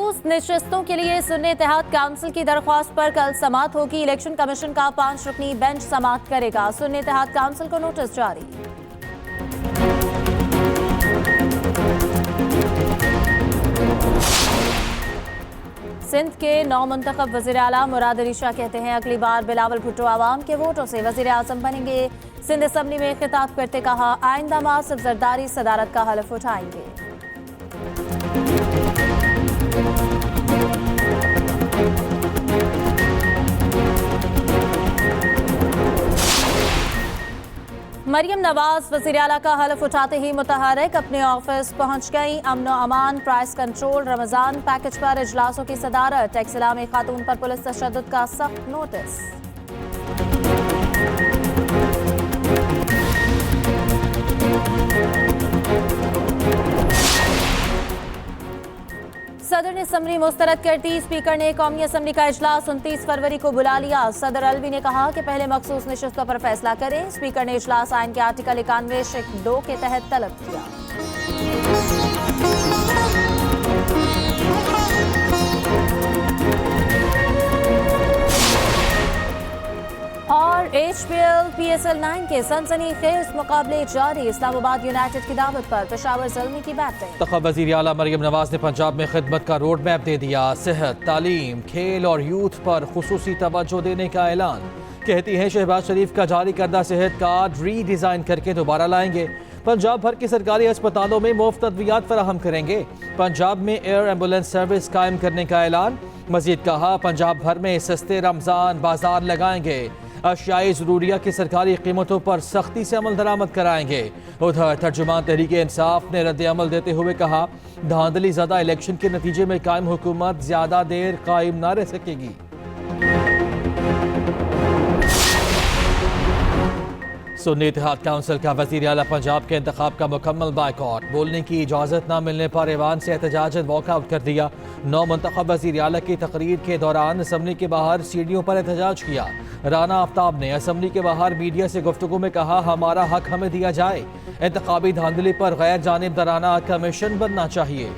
मखसूस नशिस्तों के लिए सुन्नी इत्तेहाद काउंसिल की दरख्वास्त पर कल समाअत होगी। इलेक्शन कमीशन का 5 रुकनी बेंच समाअत करेगा। सुन्नी इत्तेहाद काउंसिल को नोटिस जारी। सिंध के नौ मुंतखब वज़ीर आला मुराद अली शाह कहते हैं अगली बार बिलावल भुट्टो आवाम के वोटों से वज़ीर आज़म बनेंगे। सिंध असम्बली में खिताब करते कहा आइंदा माह सिर्फ जरदारी सदारत का हलफ उठाएंगे। मरियम नवाज वज़ीर आला का हलफ उठाते ही मुतहरक अपने ऑफिस पहुंच गई। अमन व अमान, प्राइस कंट्रोल, रमजान पैकेज पर इजलासों की सदारत। टैक्स इलामी खातून पर पुलिस तशद्दुद का सख्त नोटिस। सदर ने असम्बली मुस्तरद कर दी। स्पीकर ने कौमी असम्बली का इजलास 29 फरवरी को बुला लिया। सदर अलवी ने कहा कि पहले मखसूस नशिस्तों पर फैसला करें। स्पीकर ने इजलास आइन के आर्टिकल 91(2) के तहत तलब किया। और HPL PSL 9 के सनसनीखेज मुकाबले जारी। इस्लामाबाद यूनाइटेड की दावत पर पेशावर ज़ल्मी की बैटिंग। तखब वज़ीर आला मरियम नवाज ने पंजाब में खिदमत का रोड मैप दे दिया। सेहत, तालीम, खेल और यूथ पर खुसूसी तवज्जो देने का ऐलान। कहती हैं शहबाज शरीफ का जारी करदा सेहत कार्ड रीडिज़ाइन करके दोबारा लाएंगे। पंजाब भर के सरकारी अस्पतालों में मुफ्त अद्वियात फराहम करेंगे। पंजाब में एयर एम्बुलेंस सर्विस कायम करने का ऐलान। मजीद कहा पंजाब भर में सस्ते रमजान बाजार लगाएंगे। अशियाई ज़रूरिया की सरकारी कीमतों पर सख्ती से अमल दरामद कराएंगे। उधर तर्जुमान तहरीक इंसाफ ने रद्द अमल देते हुए कहा धांधली ज़दा इलेक्शन के नतीजे में कायम हुकूमत ज़्यादा देर कायम न रह सकेगी। सुन्नी इत्तेहाद काउंसिल का वज़ीर आला पंजाब के इंतखाब का मुकम्मल बायकॉट। बोलने की इजाज़त न मिलने पर ऐवान से एहतजाजन वॉकआउट कर दिया। 9 मुंतखब वज़ीर आला की तकरीर के दौरान असम्बली के बाहर सीढ़ियों पर एहतजाज किया। राना आफ्ताब ने असम्बली के बाहर मीडिया से गुफ्तगू में कहा हमारा हक हमें दिया जाए। इंतखाबी धांधली पर गैर जानिबदाराना कमीशन बनना चाहिए।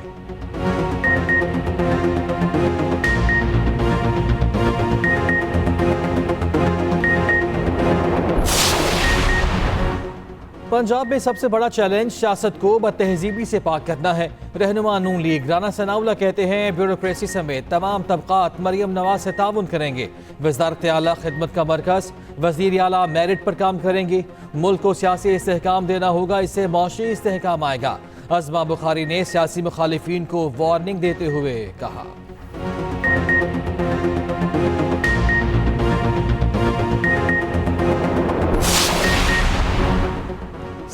पंजाब में सबसे बड़ा चैलेंज सियासत को बदतहजीबी से पाक करना है। रहनुमा नून लीग राना सनाउल्लाह कहते हैं ब्यूरोक्रेसी समेत तमाम तबकात मरियम नवाज से ताउन करेंगे। वज़ारत आला खिदमत का मरकज़ वज़ीर आला मेरिट पर काम करेंगे। मुल्क को सियासी इस्तेहकाम देना होगा, इससे मौशी इस्तेहकाम आएगा। अज़मा बुखारी ने सियासी मुखालिफिन को वार्निंग देते हुए कहा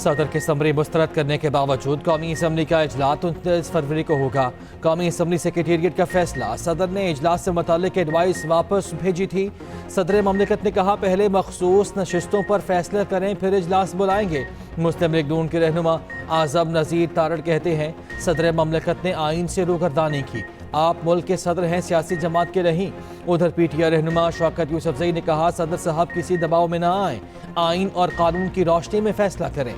सदर के समरी मुस्तरद करने के बावजूद कौमी असम्बली का इजलास 29 फरवरी को होगा। कौमी असम्बली सेक्रेटेरिएट का फैसला। सदर ने इजलास से मुताल्लिक एडवाइस वापस भेजी थी। सदर ममलिकत ने कहा पहले मखसूस नशिस्तों पर फैसला करें फिर इजलास बुलाएंगे। मुस्लिम लीग नून के रहनुमा आज़म नज़ीर तारड़ कहते हैं सदर ममलिकत ने आइन से रूगर्दानी की। आप मुल्क के सदर हैं, सियासी जमात के नहीं। उधर PTI रहनुमा शौकत यूसुफजई ने कहा सदर साहब किसी दबाव में ना आए, आइन और कानून की रोशनी में फैसला करें।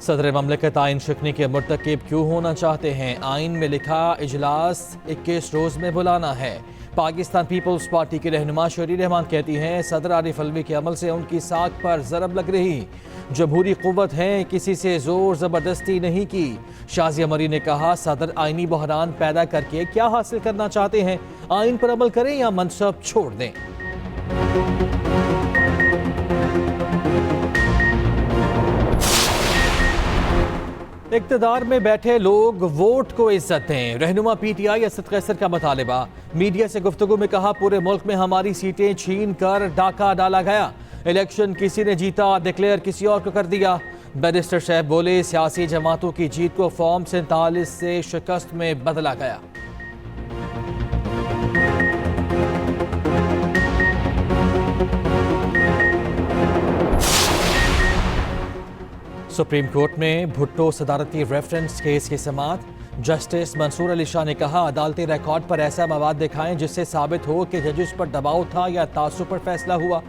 सदर ममलिकत आइन शिकने के मुर्तकिब क्यों होना चाहते हैं? आइन में लिखा इजलास 21 रोज में बुलाना है। पाकिस्तान पीपल्स पार्टी की रहनुमा शरीर रहमान कहती हैं सदर आरिफ अलवी के अमल से उनकी साख पर जरब लग रही। जमहूरी कुव्वत है, किसी से जोर जबरदस्ती नहीं की। शाजिया मरी ने कहा सदर आइनी बहरान पैदा करके क्या हासिल करना चाहते हैं? आइन पर अमल करें या मनसब छोड़ दें। इक़्तिदार में बैठे लोग वोट को इज्जत दें। रहनुमा PTI असद कैसर का मुतालिबा। मीडिया से गुफ्तगू में कहा पूरे मुल्क में हमारी सीटें छीन कर डाका डाला गया। इलेक्शन किसी ने जीता, डिक्लेयर किसी और को कर दिया। बैरिस्टर साहब बोले सियासी जमातों की जीत को फॉर्म 47 से शिकस्त में बदला गया। सुप्रीम कोर्ट में भुट्टो सदारती रेफरेंस केस की समाअत। जस्टिस मंसूर अली शाह ने कहा अदालती रिकॉर्ड पर ऐसा मवाद दिखाएं जिससे साबित हो कि जजेस पर दबाव था या तासुब पर फैसला हुआ।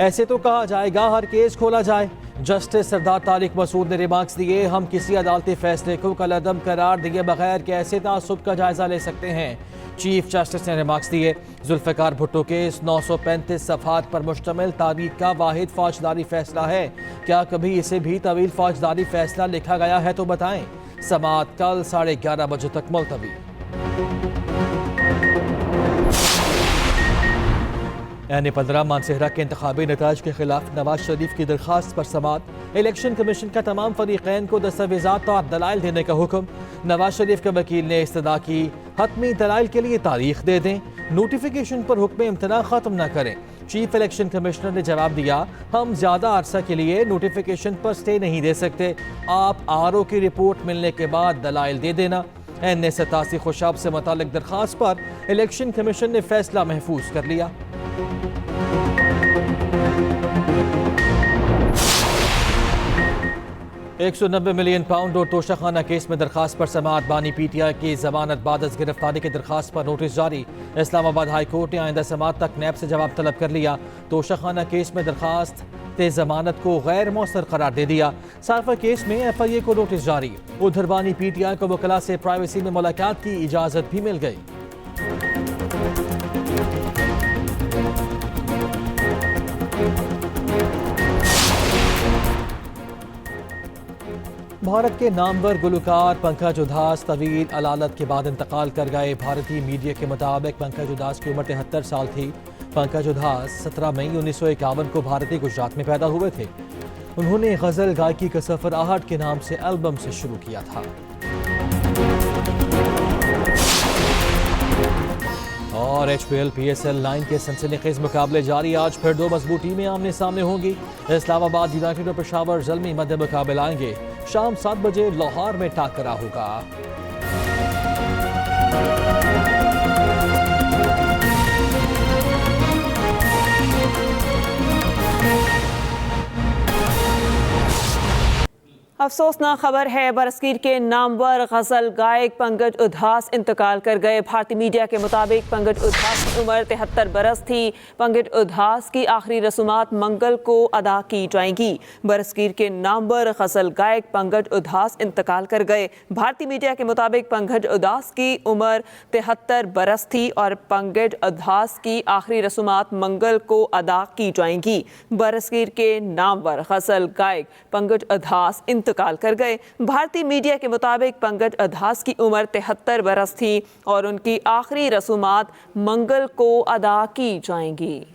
ऐसे तो कहा जाएगा हर केस खोला जाए। जस्टिस सरदार तारिक मसूद ने रिमार्क्स दिए, हम किसी अदालती फैसले को कलअदम करार दिए बगैर कैसे तासुब का जायजा ले सकते हैं। चीफ जस्टिस ने रिमार्क्स दिए, जुल्फ़िकार भुट्टो केस 935 सफ़हात पर मुश्तमिल तारीख का वाहिद फौजदारी फैसला है। क्या कभी इसे भी तवील फौजदारी फैसला लिखा गया है तो बताएं। समाअत कल 11:30 बजे तक मुलतवी। N15 मानसेहरा के इंतखाबी नताज के खिलाफ नवाज शरीफ की दरखास्त पर समाअत। इलेक्शन कमीशन का तमाम फरीकैन को दस्तावेजात और दलाइल देने का हुक्म। नवाज शरीफ के वकील ने इस्तदा की, हतमी दलाइल के लिए तारीख दे दें, नोटिफिकेशन पर हुक्म इम्तना ख़त्म न करें। चीफ इलेक्शन कमिश्नर ने जवाब दिया, हम ज़्यादा अरसा के लिए नोटिफिकेशन पर स्टे नहीं दे सकते, आप RO की रिपोर्ट मिलने के बाद दलाइल दे देना। N87 खुशाब से मुतालिक दरखास्त पर इलेक्शन कमीशन ने फैसला महफूज कर लिया। £190 मिलियन और तोशाखाना केस में दरखास्त पर समाअत। बानी PTI की जमानत बाद अज गिरफ्तारी की दरखास्त पर नोटिस जारी। इस्लामाबाद हाई कोर्ट ने आइंदा समाअत तक नैब से जवाब तलब कर लिया। तोशाखाना केस में दरखास्त जमानत को गैर मौसर करार दे दिया। सारफा केस में FIA को नोटिस जारी। उधर बानी PTI को वकला से प्राइवेसी में मुलाकात की इजाजत भी मिल गई। भारत के नामवर गुलकार पंकज उधास तवील अलालत के बाद इंतकाल कर गए। भारतीय मीडिया के मुताबिक पंकज उधास की उम्र 73 साल थी। पंकज उधास 17 मई 1951 को भारतीय गुजरात में पैदा हुए थे। उन्होंने गज़ल गायकी का सफ़र आहट के नाम से एल्बम से शुरू किया था। और HPL PSL 9 के सनसनीखेज मुकाबले जारी। आज फिर दो मजबूत टीमें आमने सामने होंगी। इस्लामाबाद यूनाइटेड और पेशावर ज़ल्मी मध्य मुकाबले आएंगे। शाम 7 बजे लाहौर में टाकरा होगा। अफसोसनाक खबर है, बरसगीर के नामवर गज़ल गायक पंकज उधास इंतकाल कर गए। भारतीय मीडिया के मुताबिक पंकज उधास की उम्र 73 बरस थी। पंकज उधास की आखिरी रसूमात मंगल को अदा की जाएंगी। बरसगीर के नामवर गज़ल गायक पंकज उधास इंतकाल कर गए। भारतीय मीडिया के मुताबिक पंकज उधास की उम्र 73 बरस थी और पंकज उधास की आखिरी रसूमात मंगल को अदा की जाएंगी। बरसगीर के नामवर गज़ल गायक पंकज उधास इंतकाल कर गए। भारतीय मीडिया के मुताबिक पंकज उधास की उम्र 73 बरस थी और उनकी आखिरी रसूमात मंगल को अदा की जाएंगी।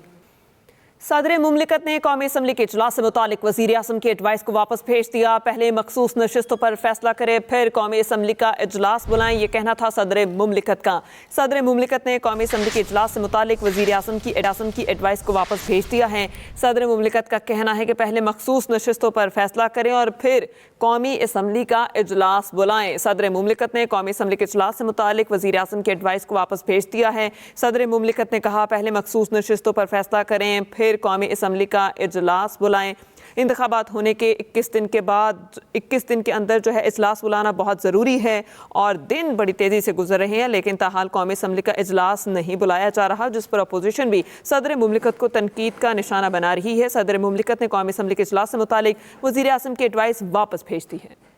सदर मुमलिकत ने कौमी असम्बली के इजलास से मुतालिक वज़ीर आज़म की एडवाइस को वापस भेज दिया। पहले मखसूस नशिस्तों पर फैसला करे, फिर कौमी असम्बली का इजलास बुलाएं, ये कहना था सदर मुमलिकत का। सदर मुमलिकत ने कौमी असम्बली के इजलास से मुतालिक वज़ीर आज़म की एडवाइस को वापस भेज दिया है। सदर मुमलिकत का कहना है कि पहले मखसूस नशिस्तों पर फैसला करें और फिर कौमी असम्बली का इजलास बुलाएं। सदर मुमलिकत ने कौमी असम्बली के इजलास से मुतालिक वज़ीर आज़म की एडवाइस को वापस भेज दिया है। सदर मुमलिकत ने कहा, पहले मखसूस नशिस्तों पर फैसला करें, फिर कौमी असम्बली का इजलास बुलाएं। इंतखाबात होने के 21 दिन के बाद 21 दिन के अंदर जो है इजलास बुलाना बहुत ज़रूरी है और दिन बड़ी तेज़ी से गुजर रहे हैं, लेकिन ताहाल कौमी असम्बली का इजलास नहीं बुलाया जा रहा, जिस पर अपोजिशन भी सदर मुमलिकत को तनकीद का निशाना बना रही है। सदर मुमलिकत ने कौमी असम्बली के इजलास से मुतालिक वज़ीर आज़म की एडवाइस वापस भेज दी है।